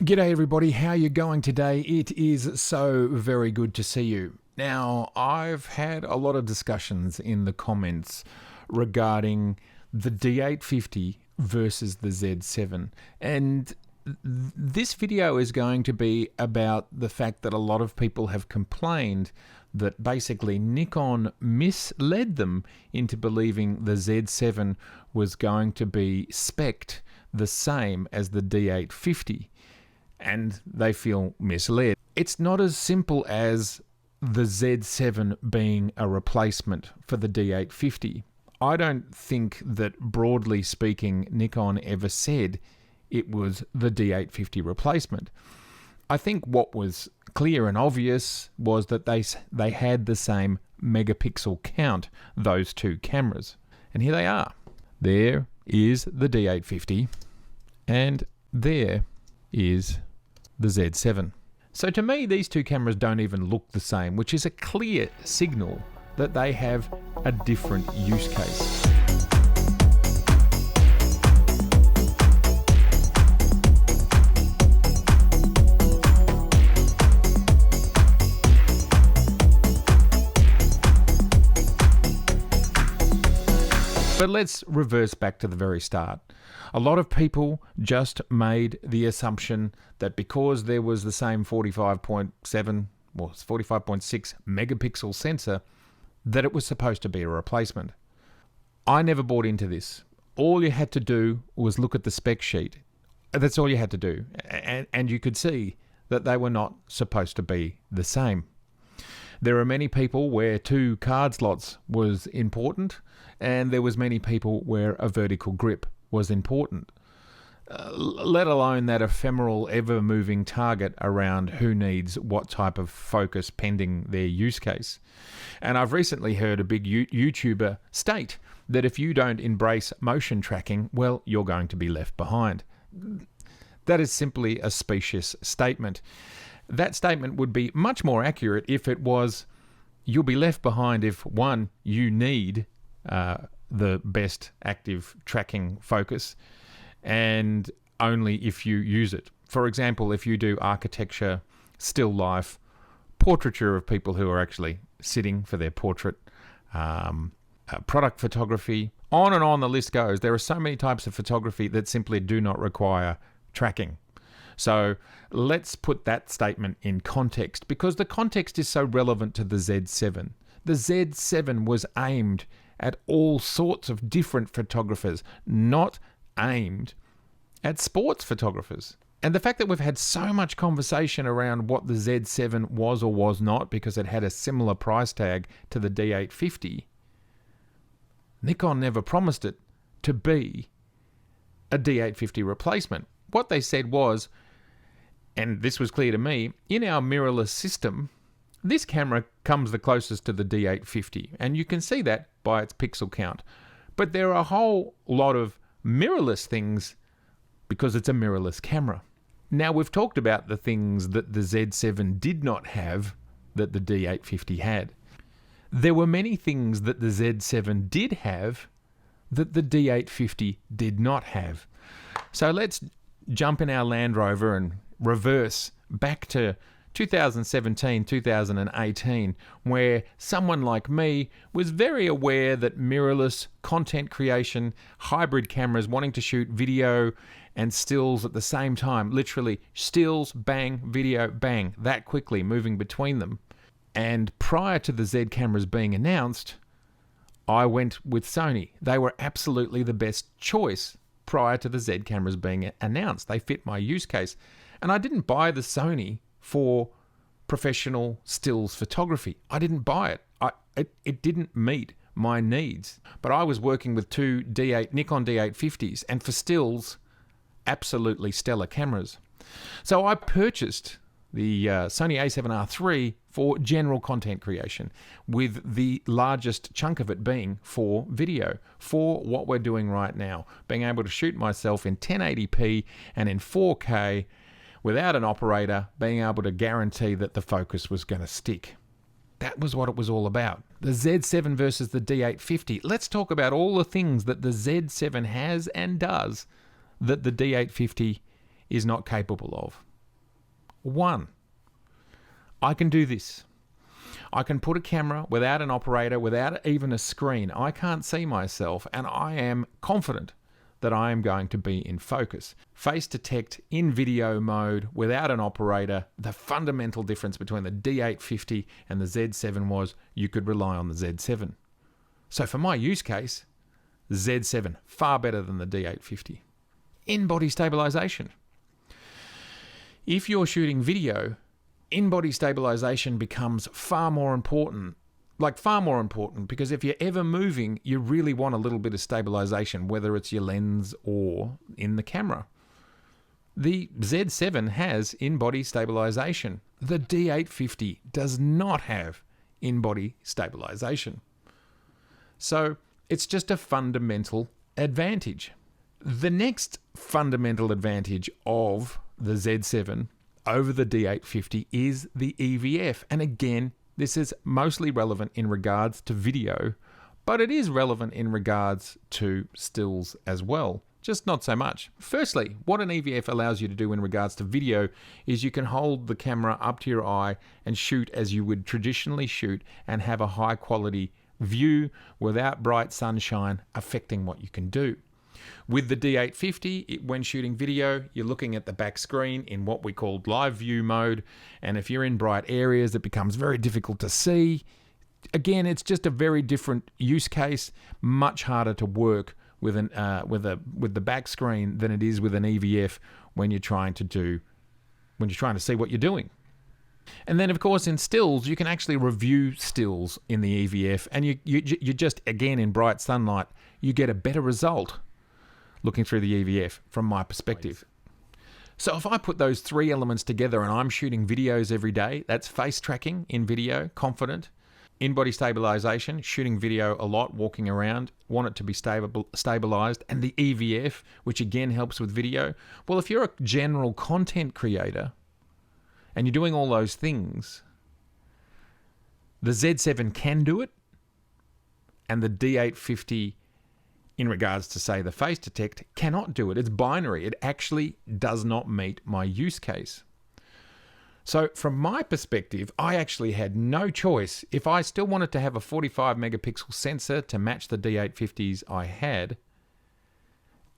G'day everybody, how you going today? It is so very good to see you. Now, I've had a lot of discussions in the comments regarding the D850 versus the Z7, and this video is going to be about the fact that a lot of people have complained that basically Nikon misled them into believing the Z7 was going to be spec'd the same as the D850. And they feel misled. It's not as simple as the Z7 being a replacement for the D850. I don't think that, broadly speaking, Nikon ever said it was the D850 replacement. I think what was clear and obvious was that they had the same megapixel count, those two cameras. And here they are. There is the D850, and there is the Z7. So to me, these two cameras don't even look the same, which is a clear signal that they have a different use case. But let's reverse back to the very start. A lot of people just made the assumption that because there was the same 45.7 or 45.6 megapixel sensor, that it was supposed to be a replacement. I never bought into this. All you had to do was look at the spec sheet. That's all you had to do. And you could see that they were not supposed to be the same. There are many people where two card slots was important, and there was many people where a vertical grip was important, let alone that ephemeral, ever-moving target around who needs what type of focus pending their use case. And I've recently heard a big YouTuber state that if you don't embrace motion tracking, well, you're going to be left behind. That is simply a specious statement. That statement would be much more accurate if it was, you'll be left behind if, one, you need the best active tracking focus, and only if you use it. For example, if you do architecture, still life, portraiture of people who are actually sitting for their portrait, product photography, on and on the list goes. There are so many types of photography that simply do not require tracking. So let's put that statement in context, because the context is so relevant to the Z7. The Z7 was aimed at all sorts of different photographers, not aimed at sports photographers. And the fact that we've had so much conversation around what the Z7 was or was not because it had a similar price tag to the D850, Nikon never promised it to be a D850 replacement. What they said was, and this was clear to me, in our mirrorless system, this camera comes the closest to the D850, and you can see that by its pixel count. But there are a whole lot of mirrorless things because it's a mirrorless camera. Now, we've talked about the things that the Z7 did not have that the D850 had. There were many things that the Z7 did have that the D850 did not have. So let's jump in our Land Rover and reverse back to 2017, 2018, where someone like me was very aware that mirrorless content creation, hybrid cameras wanting to shoot video and stills at the same time, literally stills, bang, video, bang, that quickly moving between them. And prior to the Z cameras being announced, I went with Sony. They were absolutely the best choice prior to the Z cameras being announced. They fit my use case. And I didn't buy the Sony for professional stills photography. I didn't buy it. It didn't meet my needs. But I was working with two Nikon D850s, and for stills, absolutely stellar cameras. So I purchased the Sony a7R III for general content creation, with the largest chunk of it being for video, for what we're doing right now, being able to shoot myself in 1080p and in 4K without an operator, being able to guarantee that the focus was going to stick. That was what it was all about. The Z7 versus the D850. Let's talk about all the things that the Z7 has and does that the D850 is not capable of. 1. I can do this. I can put a camera without an operator, without even a screen. I can't see myself, and I am confident that I am going to be in focus. Face detect in video mode without an operator. The fundamental difference between the D850 and the Z7 was you could rely on the Z7. So for my use case, Z7, far better than the D850. In-body stabilization. If you're shooting video, in-body stabilization becomes far more important. Far more important, because if you're ever moving, you really want a little bit of stabilization, whether it's your lens or in the camera. The Z7 has in-body stabilization. The D850 does not have in-body stabilization. So it's just a fundamental advantage. The next fundamental advantage of the Z7 over the D850 is the EVF. And again, this is mostly relevant in regards to video, but it is relevant in regards to stills as well, just not so much. Firstly, what an EVF allows you to do in regards to video is you can hold the camera up to your eye and shoot as you would traditionally shoot and have a high quality view without bright sunshine affecting what you can do. With the D850, when shooting video, you're looking at the back screen in what we call live view mode, and if you're in bright areas, it becomes very difficult to see. Again, it's just a very different use case, much harder to work with the back screen than it is with an EVF when you're trying to see what you're doing. And then, of course, in stills, you can actually review stills in the EVF, and you just, again, in bright sunlight, you get a better result looking through the EVF from my perspective. So if I put those three elements together and I'm shooting videos every day, that's face tracking in video, confident, in-body stabilization, shooting video a lot, walking around, want it to be stabilized, and the EVF, which again helps with video. Well, if you're a general content creator and you're doing all those things, the Z7 can do it, and the D850, in regards to, say, the face detect, cannot do it. It's binary. It actually does not meet my use case. So from my perspective, I actually had no choice. If I still wanted to have a 45 megapixel sensor to match the D850s I had,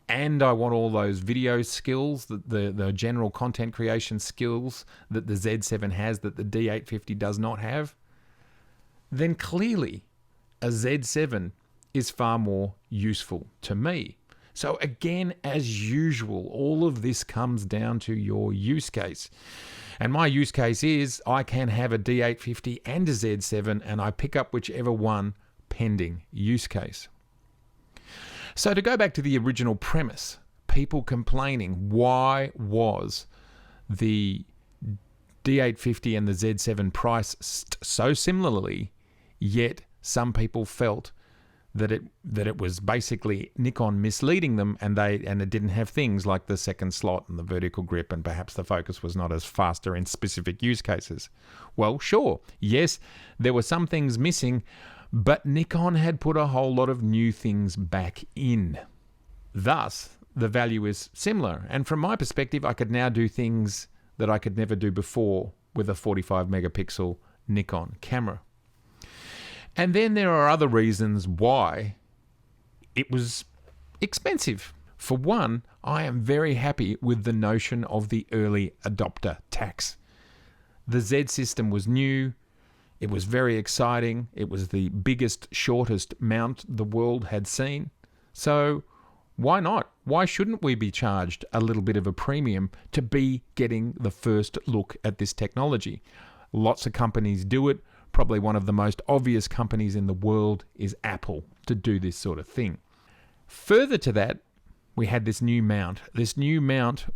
and I want all those video skills, the general content creation skills that the Z7 has that the D850 does not have, then clearly a Z7 is far more useful to me. So again, as usual, all of this comes down to your use case. And my use case is I can have a D850 and a Z7, and I pick up whichever one pending use case. So to go back to the original premise, people complaining, why was the D850 and the Z7 priced so similarly, yet some people felt that it was basically Nikon misleading them, and it didn't have things like the second slot and the vertical grip, and perhaps the focus was not as faster in specific use cases. Well, sure, yes, there were some things missing, but Nikon had put a whole lot of new things back in. Thus, the value is similar, and from my perspective, I could now do things that I could never do before with a 45 megapixel Nikon camera. And then there are other reasons why it was expensive. For one, I am very happy with the notion of the early adopter tax. The Z system was new. It was very exciting. It was the biggest, shortest mount the world had seen. So why not? Why shouldn't we be charged a little bit of a premium to be getting the first look at this technology? Lots of companies do it. Probably one of the most obvious companies in the world is Apple to do this sort of thing. Further to that, we had this new mount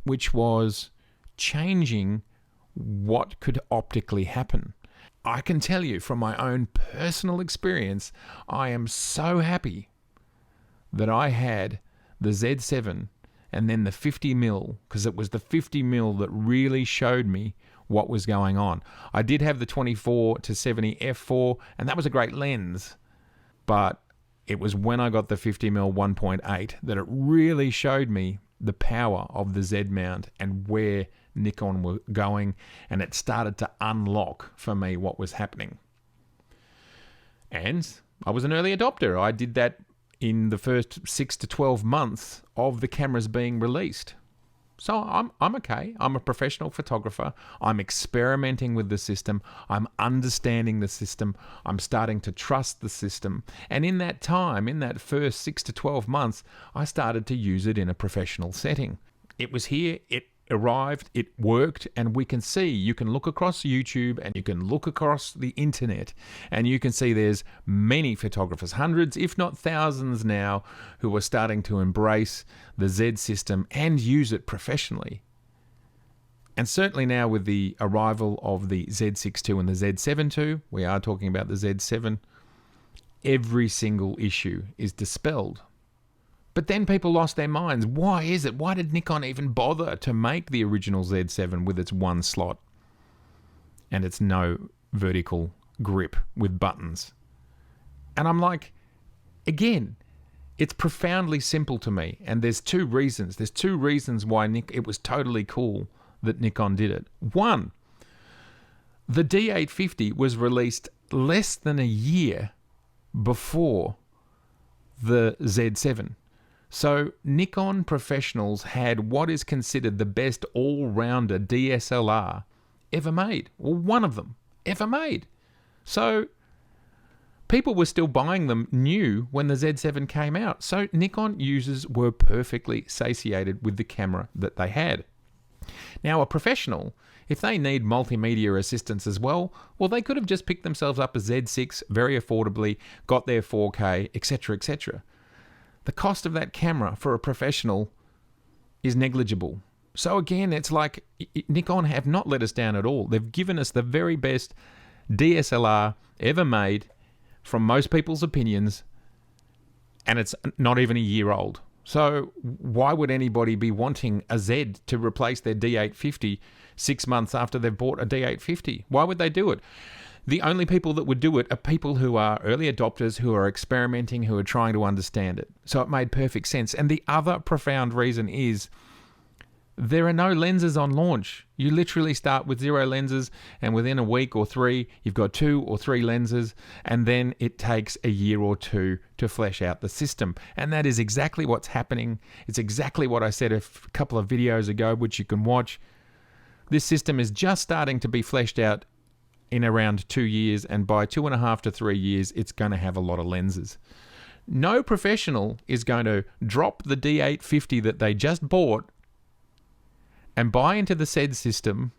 which was changing what could optically happen. I can tell you from my own personal experience, I am so happy that I had the Z7 and then the 50mm, because it was the 50mm that really showed me what was going on. I did have the 24-70 f4, and that was a great lens, but it was when I got the 50mm 1.8 that it really showed me the power of the Z mount and where Nikon were going, and it started to unlock for me what was happening. And I was an early adopter. I did that in the first 6 to 12 months of the cameras being released. So I'm okay. I'm a professional photographer. I'm experimenting with the system. I'm understanding the system. I'm starting to trust the system. And in that time, in that first 6 to 12 months, I started to use it in a professional setting. It was here, it arrived, it worked, and we can see, you can look across YouTube and you can look across the internet and you can see there's many photographers, hundreds if not thousands now, who are starting to embrace the Z system and use it professionally. And certainly now with the arrival of the Z6 II and the Z7 II, we are talking about the Z7, every single issue is dispelled. But then people lost their minds. Why is it? Why did Nikon even bother to make the original Z7 with its one slot and its no vertical grip with buttons? And I'm like, again, it's profoundly simple to me. And there's two reasons. There's two reasons why it was totally cool that Nikon did it. One, the D850 was released less than a year before the Z7. So Nikon professionals had what is considered the best all-rounder DSLR ever made, or one of them ever made. So people were still buying them new when the Z7 came out. So Nikon users were perfectly satiated with the camera that they had. Now a professional, if they need multimedia assistance as well, they could have just picked themselves up a Z6 very affordably, got their 4K, etc., etc. The cost of that camera for a professional is negligible. So again, it's like Nikon have not let us down at all. They've given us the very best DSLR ever made from most people's opinions, and it's not even a year old. So why would anybody be wanting a Z to replace their D850 6 months after they've bought a D850? Why would they do it? The only people that would do it are people who are early adopters, who are experimenting, who are trying to understand it. So it made perfect sense. And the other profound reason is there are no lenses on launch. You literally start with 0 lenses, and within a week or 3, you've got 2 or 3 lenses, and then it takes a year or 2 to flesh out the system. And that is exactly what's happening. It's exactly what I said a couple of videos ago, which you can watch. This system is just starting to be fleshed out in around 2 years, and by 2.5 to 3 years, it's going to have a lot of lenses. No professional is going to drop the D850 that they just bought and buy into the Z system,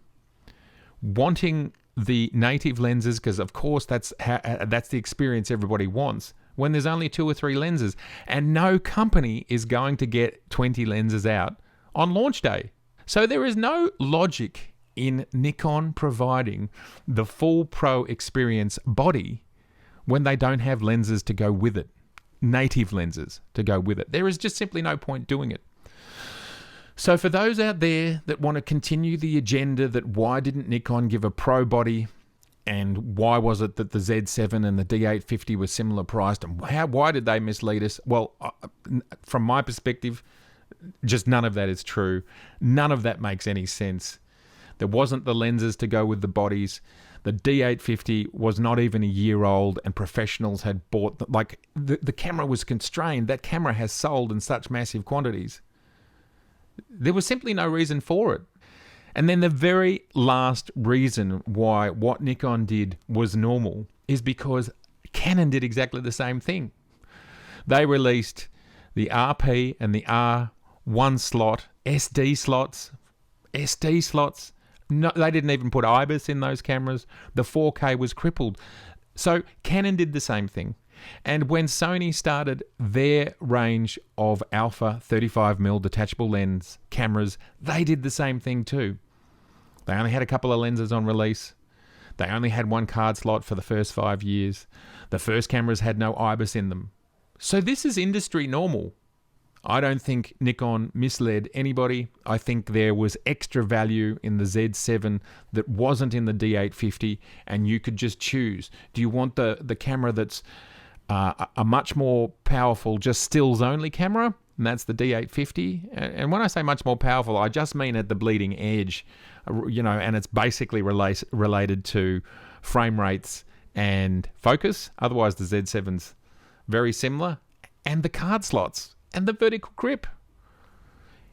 wanting the native lenses, because of course that's the experience everybody wants, when there's only 2 or 3 lenses, and no company is going to get 20 lenses out on launch day. So there is no logic in Nikon providing the full pro experience body when they don't have lenses to go with it, native lenses to go with it. There is just simply no point doing it. So for those out there that want to continue the agenda that why didn't Nikon give a pro body, and why was it that the Z7 and the D850 were similar priced, and why did they mislead us? Well, from my perspective, just none of that is true. None of that makes any sense. There wasn't the lenses to go with the bodies. The D850 was not even a year old, and professionals had bought the camera was constrained. That camera has sold in such massive quantities. There was simply no reason for it. And then the very last reason why what Nikon did was normal is because Canon did exactly the same thing. They released the RP and the R1 slot, SD slots. No, they didn't even put IBIS in those cameras. The 4K was crippled. So Canon did the same thing. And when Sony started their range of alpha 35mm detachable lens cameras, they did the same thing too. They only had a couple of lenses on release. They only had 1 card slot for the first 5 years. The first cameras had no IBIS in them. So this is industry normal. I don't think Nikon misled anybody. I think there was extra value in the Z7 that wasn't in the D850, and you could just choose. Do you want the camera that's a much more powerful, just stills only camera, and that's the D850. And when I say much more powerful, I just mean at the bleeding edge, and it's basically related to frame rates and focus. Otherwise, the Z7's very similar. And the card slots and the vertical grip.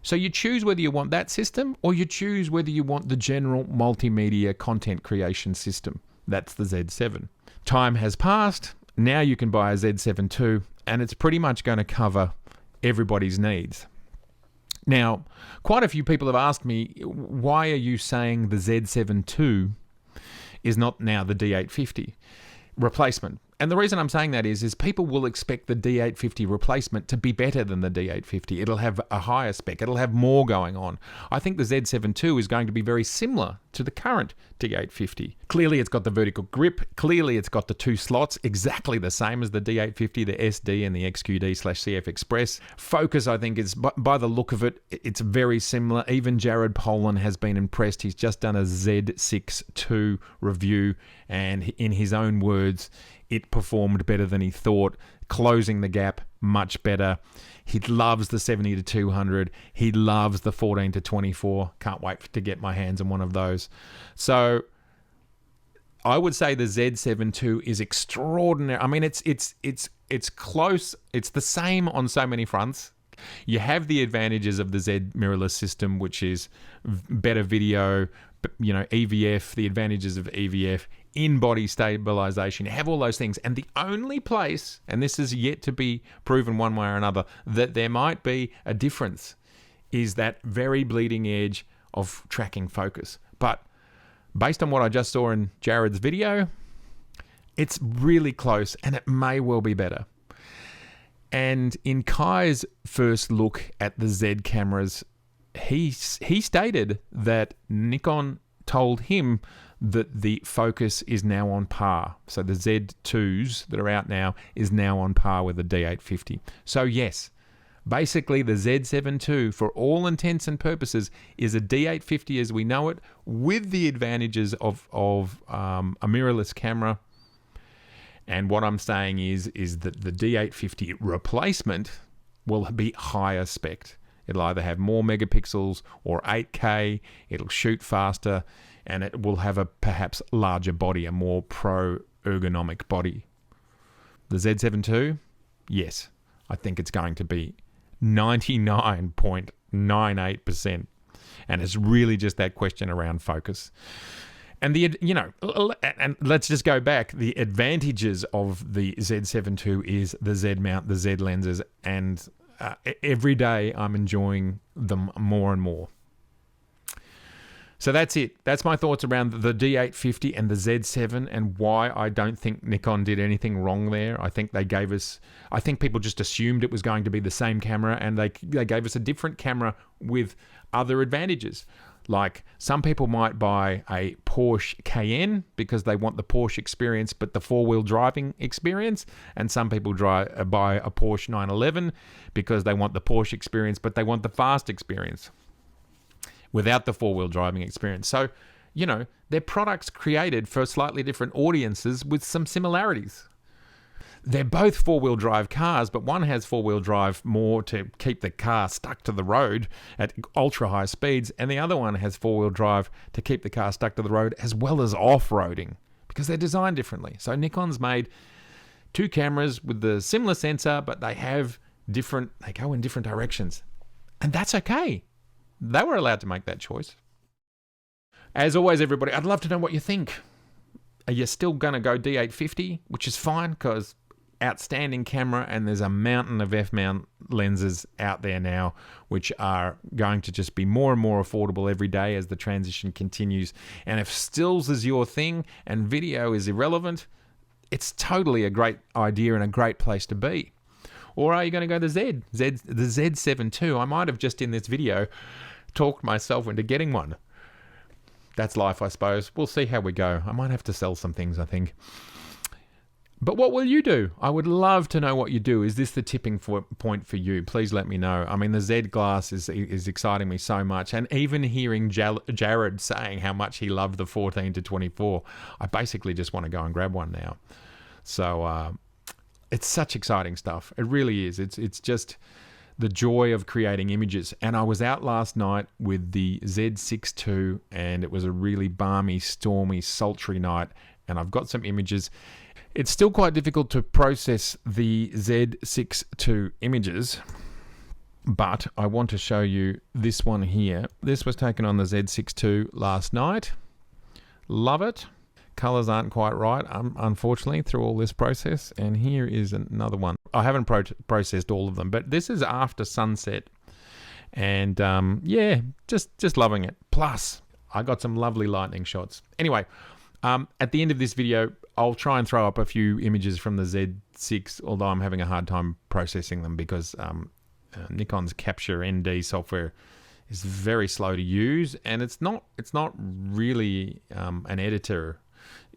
So you choose whether you want that system or you choose whether you want the general multimedia content creation system. That's the Z7. Time has passed. Now you can buy a Z7 II, and it's pretty much going to cover everybody's needs. Now, quite a few people have asked me, why are you saying the Z7 II is not now the D850 replacement? And the reason I'm saying that is people will expect the D850 replacement to be better than the D850. It'll have a higher spec. It'll have more going on. I think the Z7 II is going to be very similar to the current D850. Clearly, it's got the vertical grip. Clearly, it's got the 2 slots, exactly the same as the D850, the SD and the XQD/CF Express. Focus, I think, is, by the look of it, it's very similar. Even Jared Pollan has been impressed. He's just done a Z6 II review, and in his own words, it performed better than he thought, closing the gap much better. He loves the 70-200. He loves the 14-24. Can't wait to get my hands on one of those. So I would say the Z7 II is extraordinary. I mean, it's close. It's the same on so many fronts. You have the advantages of the Z mirrorless system, which is better video, EVF, the advantages of EVF, in-body stabilization. You have all those things. And the only place, and this is yet to be proven one way or another, that there might be a difference is that very bleeding edge of tracking focus. But based on what I just saw in Jared's video, it's really close and it may well be better. And in Kai's first look at the Z cameras, he stated that Nikon told him that the focus is now on par. So the Z2s that are out now is now on par with the D850. So yes, basically the Z7 II, for all intents and purposes, is a D850 as we know it, with the advantages of a mirrorless camera. And what I'm saying is that the D850 replacement will be higher spec. It'll either have more megapixels or 8K, it'll shoot faster, and it will have a perhaps larger body, a more pro-ergonomic body. The Z7 II, yes, I think it's going to be 99.98%. And it's really just that question around focus. And and let's just go back. The advantages of the Z7 II is the Z mount, the Z lenses, and every day I'm enjoying them more and more. So that's it. That's my thoughts around the D850 and the Z7 and why I don't think Nikon did anything wrong there. I think people just assumed it was going to be the same camera, and they gave us a different camera with other advantages. Like some people might buy a Porsche Cayenne because they want the Porsche experience but the four-wheel driving experience, and some people buy a Porsche 911 because they want the Porsche experience but they want the fast experience without the four-wheel driving experience. So, they're products created for slightly different audiences with some similarities. They're both four-wheel drive cars, but one has four-wheel drive more to keep the car stuck to the road at ultra-high speeds, and the other one has four-wheel drive to keep the car stuck to the road as well as off-roading, because they're designed differently. So Nikon's made two cameras with the similar sensor, but they go in different directions. And that's okay. They were allowed to make that choice. As always, everybody, I'd love to know what you think. Are you still going to go D850, which is fine because outstanding camera, and there's a mountain of f-mount lenses out there now which are going to just be more and more affordable every day as the transition continues. And if stills is your thing and video is irrelevant, it's totally a great idea and a great place to be. Or are you going to go the Z7 II? I might have just in this video talked myself into getting one. That's life, I suppose. We'll see how we go. I might have to sell some things, I think. But what will you do? I would love to know what you do. Is this the tipping point for you? Please let me know. I mean, the Z glass is exciting me so much. And even hearing Jared saying how much he loved the 14-24, I basically just want to go and grab one now. So it's such exciting stuff. It really is. It's just the joy of creating images. And I was out last night with the Z6 II, and it was a really balmy, stormy, sultry night, and I've got some images. It's still quite difficult to process the Z6 II images, but I want to show you this one here. This was taken on the Z6 II last night. Love it. Colors aren't quite right, unfortunately, through all this process. And here is another one. I haven't processed all of them, but this is after sunset. And yeah, just loving it. Plus, I got some lovely lightning shots. Anyway, at the end of this video, I'll try and throw up a few images from the Z6, although I'm having a hard time processing them because Nikon's Capture ND software is very slow to use, and it's not really an editor.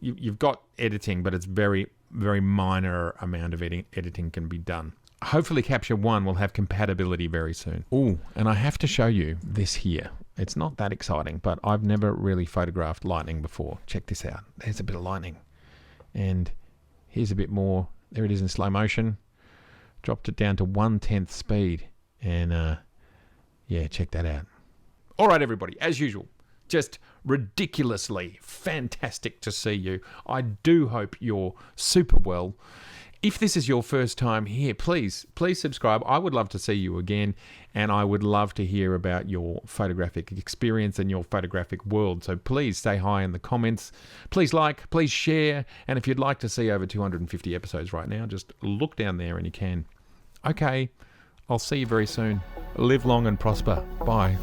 You've got editing, but it's very minor amount of editing can be done. Hopefully Capture One will have compatibility very soon. Oh, and I have to show you this here. It's not that exciting, but I've never really photographed lightning before. Check this out. There's a bit of lightning. And here's a bit more. There it is in slow motion. Dropped it down to 1/10 speed. And yeah, check that out. All right, everybody, as usual, just ridiculously fantastic to see you. I do hope you're super well. If this is your first time here, please subscribe. I would love to see you again, and I would love to hear about your photographic experience and your photographic world. So please say hi in the comments. Please like, please share, and if you'd like to see over 250 episodes right now, just look down there and you can. Okay, I'll see you very soon. Live long and prosper. Bye.